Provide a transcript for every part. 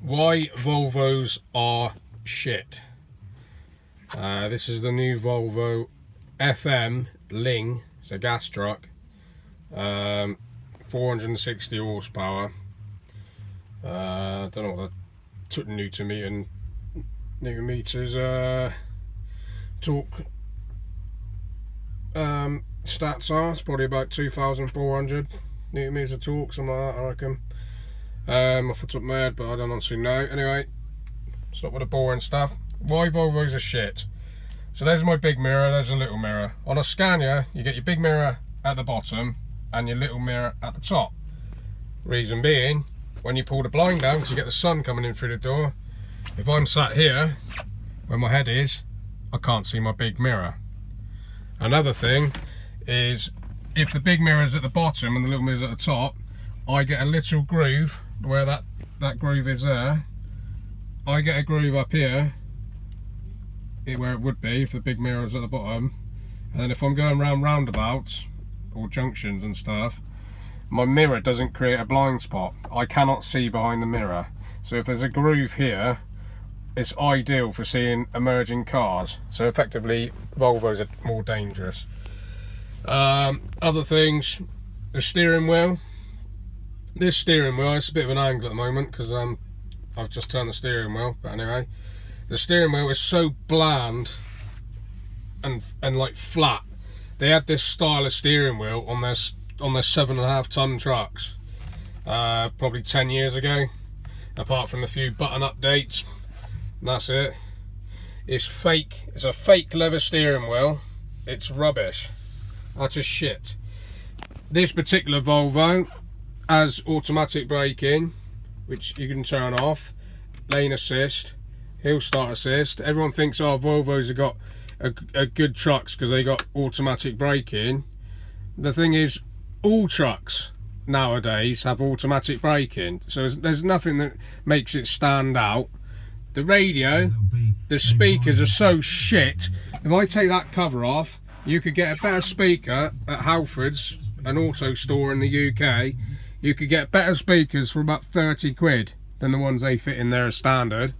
Why Volvos are shit. This is the new Volvo FM Ling. It's a gas truck. 460 horsepower. I don't know what the Newton meters torque stats are. It's probably about 2,400 Newton meters of torque, something like that, I reckon. Off the top of my head, but I don't honestly know. Anyway, stop with the boring stuff. Why Volvos are shit. So there's my big mirror, there's a little mirror. On a Scania, you get your big mirror at the bottom and your little mirror at the top. Reason being, when you pull the blind down, because you get the sun coming in through the door, if I'm sat here, where my head is, I can't see my big mirror. Another thing is, if the big mirror is at the bottom and the little mirror is at the top, I get a little groove, where that groove is there. I get a groove up here, where it would be if the big mirror is at the bottom. And then if I'm going round roundabouts, or junctions and stuff, my mirror doesn't create a blind spot. I cannot see behind the mirror. So if there's a groove here, it's ideal for seeing emerging cars. So effectively, Volvos are more dangerous. Other things, the steering wheel. This steering wheel, it's a bit of an angle at the moment because I've just turned the steering wheel. But anyway, the steering wheel is so bland and like flat. They had this style of steering wheel on their 7.5 ton trucks probably 10 years ago, apart from a few button updates, and that's it. It's fake. It's a fake leather steering wheel. It's rubbish. That's just shit. This particular Volvo has automatic braking, which you can turn off, lane assist, hill start assist. Everyone thinks, oh, Volvos have got a good trucks because they got automatic braking. The thing is, all trucks nowadays have automatic braking, so there's nothing that makes it stand out. The radio, the speakers are so shit. If I take that cover off, you could get a better speaker at Halfords, an auto store in the UK. You could get better speakers for about 30 quid than the ones they fit in there as standard.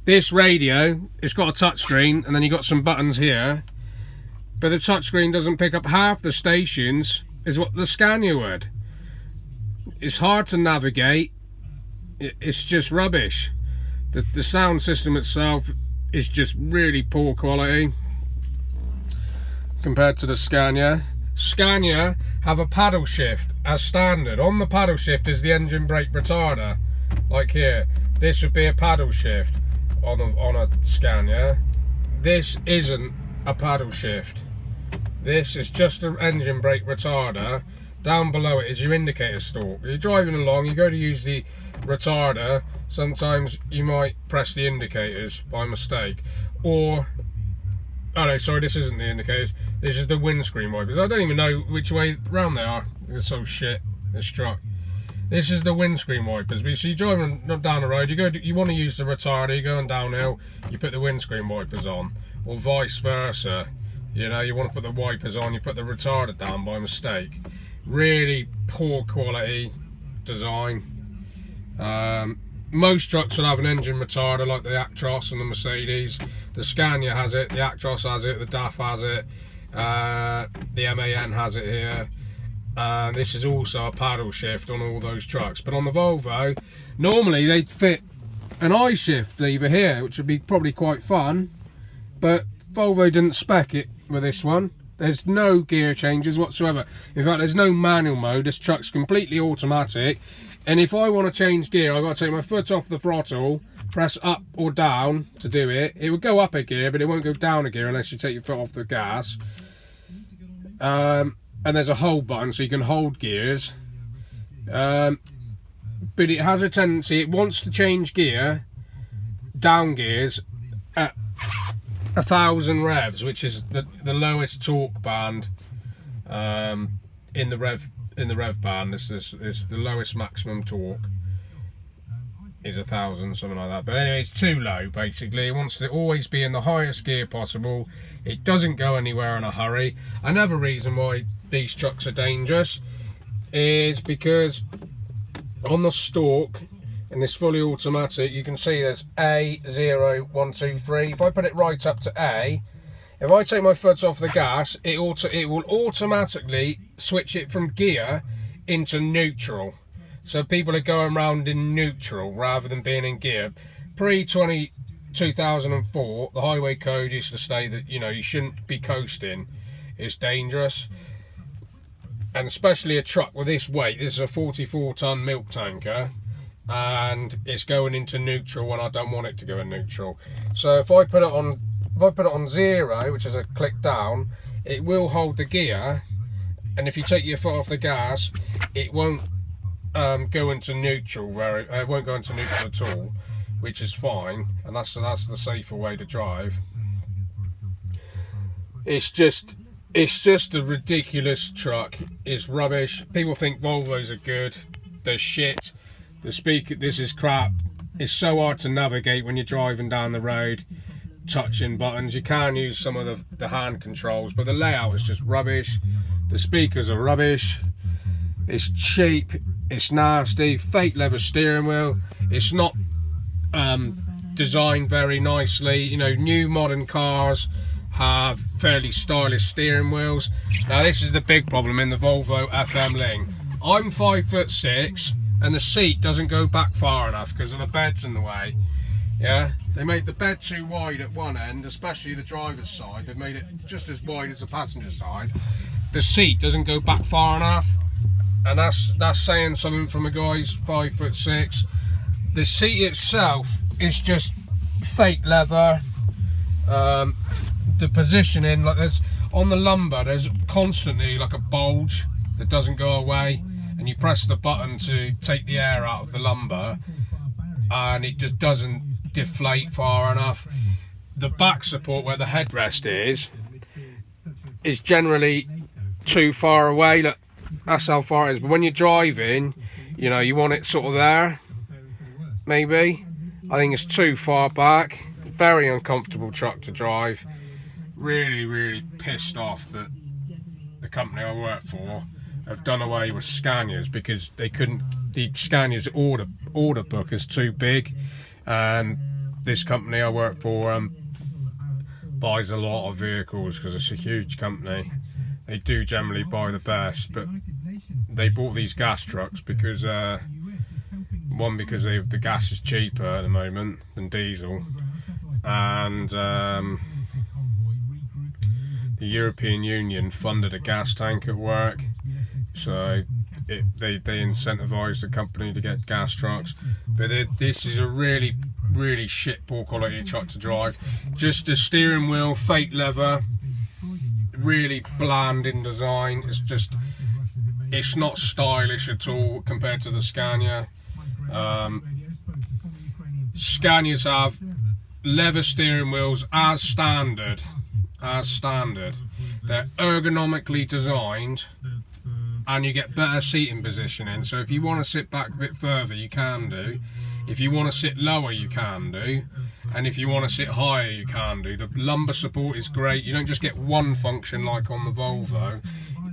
This radio, it's got a touchscreen and then you got some buttons here, but the touchscreen doesn't pick up half the stations as what the Scania would. It's hard to navigate. It's just rubbish. The sound system itself is just really poor quality compared to the Scania. Scania have a paddle shift as standard. On the paddle shift is the engine brake retarder, like here. This would be a paddle shift on a Scania. This isn't a paddle shift. This is just an engine brake retarder. Down below it is your indicator stalk. You're driving along, you go to use the retarder, sometimes you might press the indicators by mistake. Or, oh no, sorry, this isn't the indicators. This is the windscreen wipers. I don't even know which way round they are. It's so shit, this truck. This is the windscreen wipers. But you see, driving down the road, you want to use the retarder, you're going downhill, you put the windscreen wipers on, or vice versa. You know, you want to put the wipers on, you put the retarder down by mistake. Really poor quality design. Most trucks will have an engine retarder like the Actros and the Mercedes. The Scania has it, the Actros has it, the DAF has it, the MAN has it here. This is also a paddle shift on all those trucks. But on the Volvo, normally they'd fit an I-shift lever here, which would be probably quite fun. But Volvo didn't spec it with this one. There's no gear changes whatsoever. In fact, there's no manual mode. This truck's completely automatic. And if I want to change gear, I've got to take my foot off the throttle, press up or down to do it. It would go up a gear, but it won't go down a gear unless you take your foot off the gas. And there's a hold button so you can hold gears. But it has a tendency, it wants to change gear, down gears, at 1,000 revs, which is the lowest torque band in the rev band. This is the lowest maximum torque is 1,000, something like that. But anyway, it's too low basically. It wants to always be in the highest gear possible. It doesn't go anywhere in a hurry. Another reason why these trucks are dangerous is because on the stalk and it's fully automatic. You can see there's A, 0, 1, 2, 3. If I put it right up to A, if I take my foot off the gas, it will automatically switch it from gear into neutral. So people are going around in neutral rather than being in gear. Pre-2004, the highway code used to state that, you know, you shouldn't be coasting. It's dangerous. And especially a truck with this weight. This is a 44-ton milk tanker, and it's going into neutral when I don't want it to go in neutral. So if I put it on 0, which is a click down, it will hold the gear, and if you take your foot off the gas, it won't go into neutral. It won't go into neutral at all, which is fine, and that's the safer way to drive. It's just a ridiculous truck. It's rubbish. People think Volvos are good. They're shit. The speaker, this is crap. It's so hard to navigate when you're driving down the road, touching buttons. You can use some of the hand controls, but the layout is just rubbish. The speakers are rubbish. It's cheap. It's nasty. Fake leather steering wheel. It's not designed very nicely. You know, new modern cars have fairly stylish steering wheels. Now this is the big problem in the Volvo FM Ling. I'm 5'6", and the seat doesn't go back far enough because of the bed's in the way. Yeah, they make the bed too wide at one end, especially the driver's side. They've made it just as wide as the passenger side. The seat doesn't go back far enough, and that's saying something from a guy's 5'6". The seat itself is just fake leather. The positioning, like there's on the lumbar, there's constantly like a bulge that doesn't go away, and you press the button to take the air out of the lumbar, and it just doesn't deflate far enough. The back support where the headrest is generally too far away. Look, that's how far it is. But when you're driving, you know, you want it sort of there. Maybe. I think it's too far back. Very uncomfortable truck to drive. Really pissed off that the company I work for have done away with Scanias because they couldn't. The Scania's order book is too big, and this company I work for buys a lot of vehicles because it's a huge company. They do generally buy the best, but they bought these gas trucks because because the gas is cheaper at the moment than diesel, and the European Union funded a gas tank at work, so they incentivise the company to get gas trucks. But this is a really shit poor quality truck to drive. Just the steering wheel, fake leather, really bland in design. It's not stylish at all compared to the Scania. Scanias have leather steering wheels as standard. They're ergonomically designed, and you get better seating positioning. So if you want to sit back a bit further, you can do. If you want to sit lower, you can do. And if you want to sit higher, you can do. The lumbar support is great. You don't just get one function like on the Volvo.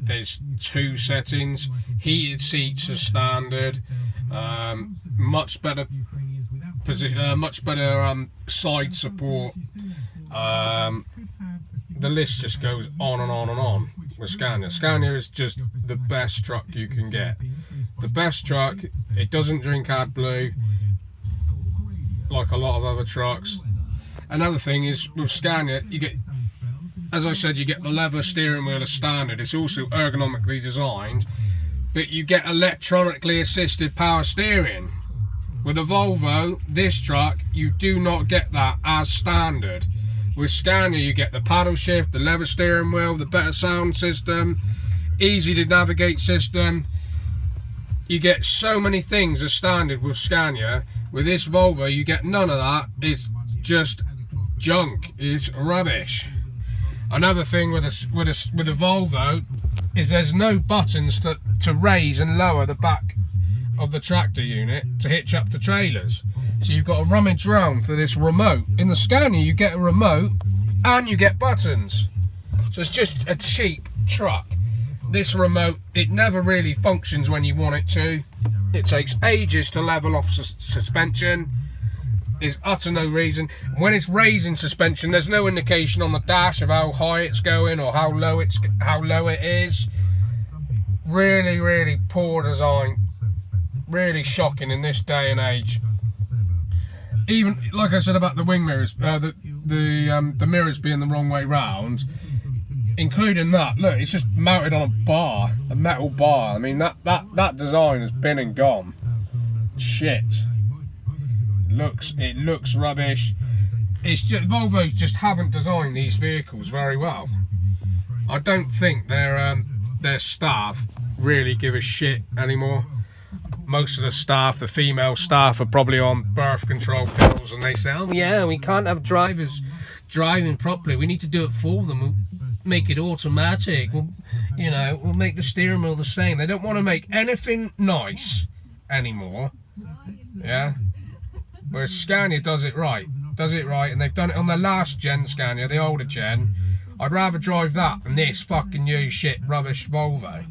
There's 2 settings. Heated seats are standard. Much better position. Much better side support. The list just goes on and on and on with Scania. Scania is just the best truck you can get. The best truck. It doesn't drink AdBlue like a lot of other trucks. Another thing is with Scania, you get, as I said, you get the leather steering wheel as standard. It's also ergonomically designed, but you get electronically assisted power steering. With a Volvo, this truck, you do not get that as standard. With Scania, you get the paddle shift, the leather steering wheel, the better sound system, easy to navigate system. You get so many things as standard with Scania. With this Volvo, you get none of that. It's just junk. It's rubbish. Another thing with a Volvo is there's no buttons to raise and lower the back of the tractor unit to hitch up the trailers. So you've got to rummage around for this remote. In the Scania, you get a remote and you get buttons. So it's just a cheap truck. This remote, it never really functions when you want it to. It takes ages to level off suspension. There's utter no reason. When it's raising suspension, there's no indication on the dash of how high it's going or how low it is. Really, really poor design. Really shocking in this day and age. Even like I said about the wing mirrors, the mirrors being the wrong way round, including that. Look, it's just mounted on a bar, a metal bar. I mean, that design has been and gone. Shit. It looks rubbish. It's just Volvo just haven't designed these vehicles very well. I don't think their staff really give a shit anymore. Most of the staff, the female staff, are probably on birth control pills, and they say, "Oh yeah, we can't have drivers driving properly. We need to do it for them. We'll make it automatic. We'll make the steering wheel the same." They don't want to make anything nice anymore. Yeah. Whereas Scania does it right, and they've done it on the last gen Scania, the older gen. I'd rather drive that than this fucking new shit rubbish Volvo.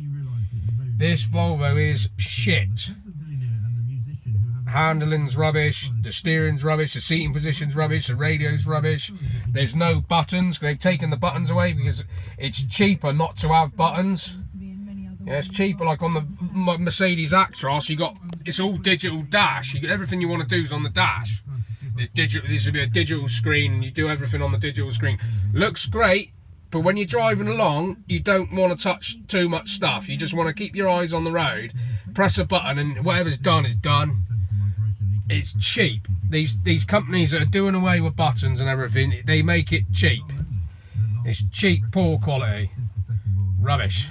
This Volvo is shit. Handling's rubbish, the steering's rubbish, the seating position's rubbish, the radio's rubbish. There's no buttons. They've taken the buttons away because it's cheaper not to have buttons. Yeah, it's cheaper. Like on the Mercedes Actros, it's all digital dash. Everything you want to do is on the dash. It's digital. This would be a digital screen, and you do everything on the digital screen. Looks great, but when you're driving along, you don't want to touch too much stuff. You just want to keep your eyes on the road, press a button, and whatever's done is done. It's cheap. These companies that are doing away with buttons and everything, they make it cheap. It's cheap, poor quality. Rubbish.